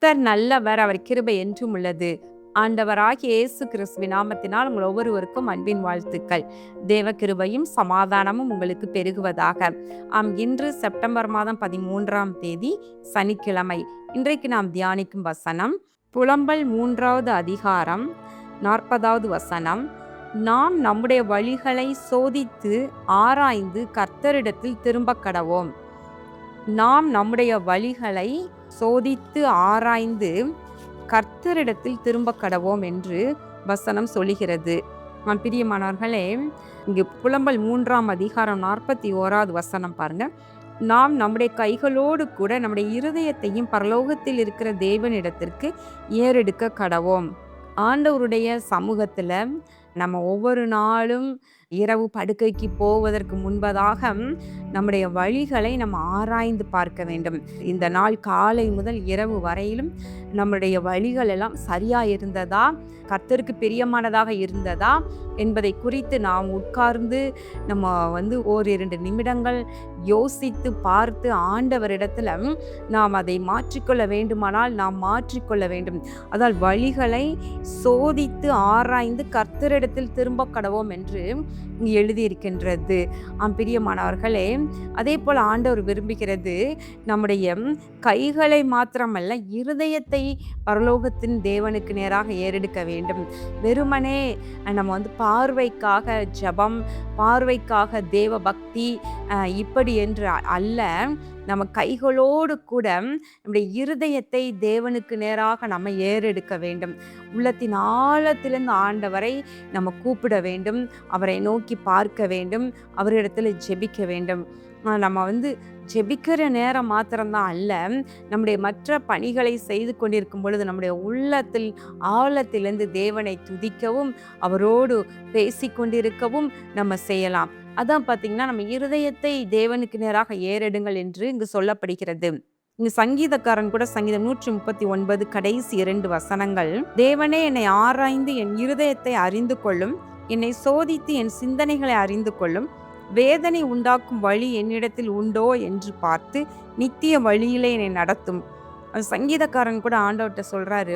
கர்த்தர் நல்லவர், அவர் கிருபை என்றும் உள்ளது. ஆண்டவராகிய இயேசு கிறிஸ்துவின் நாமத்தினால் உங்கள் ஒவ்வொருவருக்கும் அன்பின் வாழ்த்துக்கள். தேவ கிருபையும் சமாதானமும் உங்களுக்கு பெருகுவதாக. இன்று செப்டம்பர் மாதம் 13ஆம் தேதி சனிக்கிழமை. இன்றைக்கு நாம் தியானிக்கும் வசனம் புலம்பல் 3வது அதிகாரம் 40வது வசனம். நாம் நம்முடைய வழிகளை சோதித்து ஆராய்ந்து கர்த்தரிடத்தில் திரும்ப கடவோம். நாம் நம்முடைய வழிகளை சோதித்து ஆராய்ந்து கர்த்தரிடத்தில் திரும்ப கடவோம் என்று வசனம் சொல்லுகிறது. பிரியமானவர்களே, இங்கு புலம்பல் 3ஆம் அதிகாரம் 41வது வசனம் பாருங்க. நாம் நம்முடைய கைகளோடு கூட நம்முடைய இருதயத்தையும் பரலோகத்தில் இருக்கிற தேவனிடத்திற்கு ஏறெடுக்க கடவோம். ஆண்டவருடைய சமூகத்துல நம்ம ஒவ்வொரு நாளும் இரவு படுக்கைக்கு போவதற்கு முன்பதாக நம்முடைய வழிகளை நம்ம ஆராய்ந்து பார்க்க வேண்டும். இந்த நாள் காலை முதல் இரவு வரையிலும் நம்முடைய வழிகள் எல்லாம் சரியா இருந்ததா, கர்த்தருக்கு பிரியமானதாக இருந்ததா என்பதை குறித்து நாம் உட்கார்ந்து நம்ம ஓரிரண்டு நிமிடங்கள் யோசித்து பார்த்து ஆண்டவரிடத்துல நாம் அதை மாற்றிக்கொள்ள வேண்டுமானால் நாம் மாற்றிக்கொள்ள வேண்டும். அதால் வழிகளை சோதித்து ஆராய்ந்து கர்த்தரிடத்தில் திரும்ப கடவோம் என்று எழுதியிருக்கின்றது. பிரியமானவர்களே, அதே போல் ஆண்டவர் விரும்புகிறது நம்முடைய கைகளை மாத்திரமல்ல, இருதயத்தை பரலோகத்தின் தேவனுக்கு நேராக ஏறெடுக்க வேண்டும். வெறுமனே நம்ம பார்வைக்காக ஜெபம், பார்வைக்காக தேவ பக்தி இப்படி என்று அல்ல, நம்ம கைகளோடு கூட நம்முடைய இருதயத்தை தேவனுக்கு நேராக நம்ம ஏறெடுக்க வேண்டும். உள்ளத்தின் ஆழத்திலிருந்து ஆண்டவரை நம்ம கூப்பிட வேண்டும், அவரை நோக்கி பார்க்க வேண்டும், அவரிடத்துல ஜெபிக்க வேண்டும். நம்ம ஜெபிக்கிற நேரம் மாத்திரம்தான் அல்ல, நம்முடைய மற்ற பணிகளை செய்து கொண்டிருக்கும் பொழுது நம்முடைய உள்ளத்தில் ஆழத்திலிருந்து தேவனை துதிக்கவும் அவரோடு பேசி கொண்டிருக்கவும் நம்ம செய்யலாம். அதான் பார்த்தீங்கன்னா, நம்ம இருதயத்தை தேவனுக்கு நேராக ஏறெடுங்கள் என்று இங்கு சொல்லப்படுகிறது. இங்கு சங்கீதக்காரன் கூட சங்கீதம் 139 கடைசி 2 வசனங்கள், தேவனே என்னை ஆராய்ந்து என் இருதயத்தை அறிந்து கொள்ளும், என்னை சோதித்து என் சிந்தனைகளை அறிந்து கொள்ளும், வேதனை உண்டாக்கும் வழி என்னிடத்தில் உண்டோ என்று பார்த்து நித்திய வழியிலே என்னை நடத்தும். சங்கீதக்காரன் கூட ஆண்டவர்கிட்ட சொல்றாரு,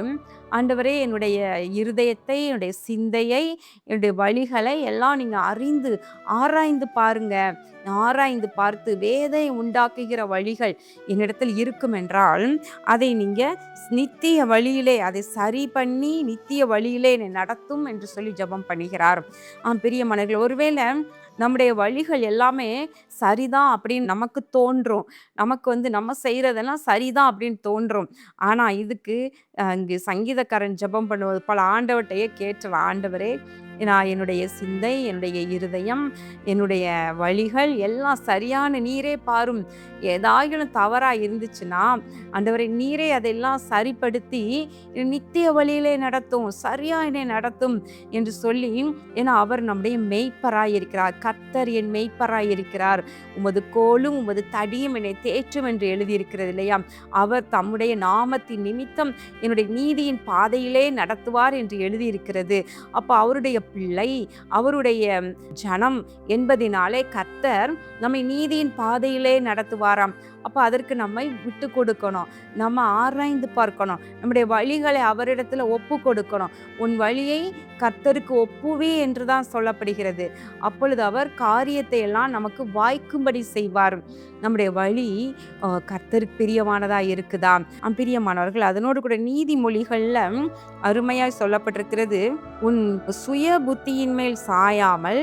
ஆண்டவரே என்னுடைய இருதயத்தை, என்னுடைய சிந்தையை, என்னுடைய வழிகளை எல்லாம் நீங்க ஆராய்ந்து பாருங்க. ஆராய்ந்து பார்த்து வேதனை உண்டாக்குகிற வழிகள் என்னிடத்தில் இருக்கும் என்றால் அதை நீங்க நித்திய வழியிலே அதை சரி பண்ணி நித்திய வழியிலே என்னை நடத்தும் என்று சொல்லி ஜெபம் பண்ணுகிறார். பிரியமானவர்களே, ஒருவேளை நம்முடைய வழிகள் எல்லாமே சரிதான் அப்படின்னு நமக்கு தோன்றும், நமக்கு நம்ம செய்யறதெல்லாம் சரிதான் அப்படின்னு தோன்றும். ஆனா இதுக்கு இங்கு சங்கீதக்காரன் ஜெபம் பண்ணுவது போல ஆண்டவர்கிட்டயே கேட்டலாம், ஆண்டவரே நான் என்னுடைய சிந்தை, என்னுடைய இருதயம், என்னுடைய வழிகள் எல்லாம் சரியான நீரே பாரும். ஏதாயிலும் தவறாக இருந்துச்சுன்னா ஆண்டவரே நீரே அதெல்லாம் சரிப்படுத்தி நித்திய வழியிலே நடத்தும், சரியா என்னை நடத்தும் என்று சொல்லி, ஏன்னா அவர் நம்முடைய மெய்ப்பராய் இருக்கிறார். கர்த்தர் என் மெய்ப்பராய் இருக்கிறார், உமது கோலும் உமது தடியும் என்னை தேற்றும் என்று எழுதியிருக்கிறது இல்லையா? அவர் தம்முடைய நாமத்தின் நிமித்தம் என்னுடைய நீதியின் பாதையிலே நடத்துவார் என்று எழுதியிருக்கிறது. அப்போ அவருடைய பிள்ளை, அவருடைய ஜனம் என்பதினாலே கர்த்தர் நம்மை நீதியின் பாதையிலே நடத்துவாராம். அப்போ அதற்கு நம்மை விட்டு கொடுக்கணும், நம்ம ஆராய்ந்து பார்க்கணும், நம்முடைய வழிகளை அவரிடத்துல ஒப்பு கொடுக்கணும். உன் வழியை கர்த்தருக்கு ஒப்புவே என்று தான் சொல்லப்படுகிறது. அப்பொழுது அவர் காரியத்தை எல்லாம் நமக்கு வாய்க்கும்படி செய்வார். நம்முடைய வழி கர்த்தருக்கு பிரியமானதா இருக்குதா? பிரியமானவர்கள், அதனோடு கூட நீதிமொழிகள்ல அருமையாய் சொல்லப்பட்டிருக்கிறது, உன் சுய புத்தியின் மேல் சாயாமல்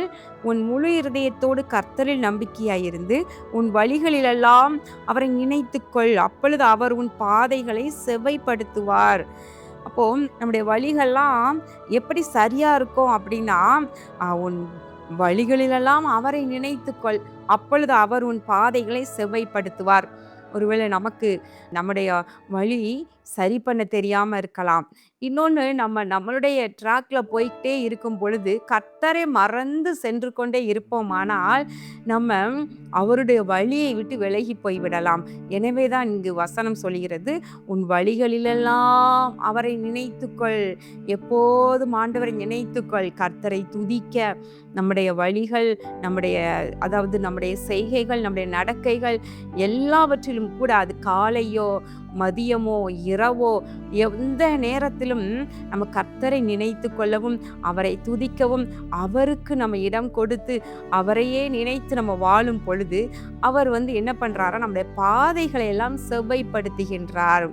உன் முழு இருதயத்தோடு கர்த்தரில் நம்பிக்கையாயிருந்து உன் வழிகளிலெல்லாம் அவரை நினைத்துக்கொள், அப்பொழுது அவர் உன் பாதைகளை செவ்வைப்படுத்துவார். அப்போ நம்முடைய வழிகள்லாம் எப்படி சரியா இருக்கும் அப்படின்னா, உன் வழிகளிலெல்லாம் அவரை நினைத்துக்கொள், அப்பொழுது அவர் உன் பாதைகளை செவ்வைப்படுத்துவார். ஒருவேளை நமக்கு நம்முடைய வழி சரி பண்ண தெரியாம இருக்கலாம். இன்னொன்று, நம்மளுடைய ட்ராக்ல போய்கிட்டே இருக்கும் பொழுது கர்த்தரை மறந்து சென்று கொண்டே இருப்போமானால் நம்ம அவருடைய வழியை விட்டு விலகி போய்விடலாம். எனவே தான் இங்கு வசனம் சொல்கிறது, உன் வழிகளிலெல்லாம் அவரை நினைத்துக்கொள். எப்போதும் ஆண்டவரை நினைத்துக்கொள். கர்த்தரை துதிக்க நம்முடைய வழிகள், நம்முடைய செய்கைகள், நம்முடைய நடக்கைகள் எல்லாவற்றிலும் கூட, அது காலையோ மதியமோ இரவோ எந்த நேரத்திலும் நம்ம கர்த்தரை நினைத்து கொள்ளவும், அவரை துதிக்கவும், அவருக்கு நம்ம இடம் கொடுத்து அவரையே நினைத்து நம்ம வாழும் பொழுது அவர் என்ன பண்றாரா, நம்முடைய பாதைகளை எல்லாம் செவ்வைப்படுத்துகின்றார்.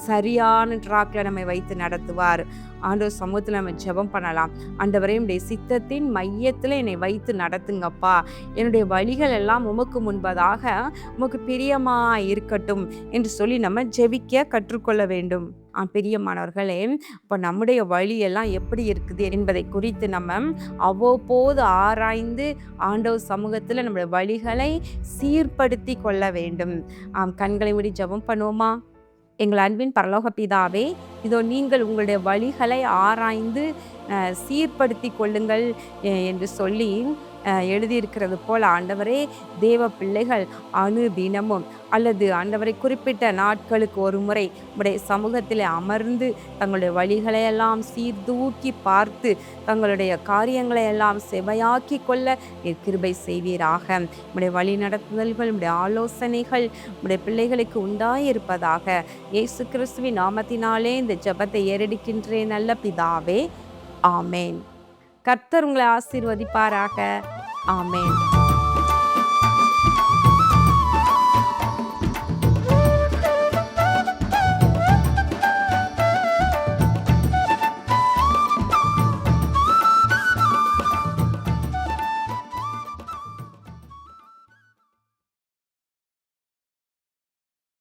சரியான ட்ராக்ல நம்மை வைத்து நடத்துவார். ஆண்டவர் சமூகத்தில் நம்ம ஜெபம் பண்ணலாம். ஆண்டவரே, உம்முடைய சித்தத்தின் மையத்தில் என்னை வைத்து நடத்துங்கப்பா. என்னுடைய வழிகள் எல்லாம் உமக்கு முன்பதாக உமக்கு பிரியமா இருக்கட்டும் என்று சொல்லி நம்ம ஜெபிக்க கற்றுக்கொள்ள வேண்டும். பிரியமானவர்களே, இப்போ நம்முடைய வழியெல்லாம் எப்படி இருக்குது என்பதை குறித்து நம்ம அவ்வப்போது ஆராய்ந்து ஆண்டவர் சமூகத்தில் நம்முடைய வழிகளை சீர்படுத்தி கொள்ள வேண்டும். கண்களை மூடி ஜெபம் பண்ணுவோமா? எங்கள் அன்பின் பரலோக பிதாவே, இதோ நீங்கள் உங்களுடைய வழிகளை ஆராய்ந்து சீர்படுத்தி கொள்ளுங்கள் என்று சொல்லி எழுதியிருக்கிறது போல் ஆண்டவரே, தேவ பிள்ளைகள் அனுதினமும் அல்லது ஆண்டவரை குறிப்பிட்ட நாட்களுக்கு ஒரு முறை உடைய சமூகத்தில் அமர்ந்து தங்களுடைய வழிகளையெல்லாம் சீர்தூக்கி பார்த்து தங்களுடைய காரியங்களை எல்லாம் செவையாக்கி கொள்ள கிருபை செய்வீராக. உடைய வழி நடத்துதல்கள், உடைய ஆலோசனைகள் உடைய பிள்ளைகளுக்கு உண்டாயிருப்பதாக. இயேசு கிறிஸ்துவின் நாமத்தினாலே இந்த ஜெபத்தை ஏறெடுக்கின்றேன் நல்ல பிதாவே. ஆமேன். கர்த்தர் உங்களை ஆசீர்வதிப்பாராக. ஆமேன்.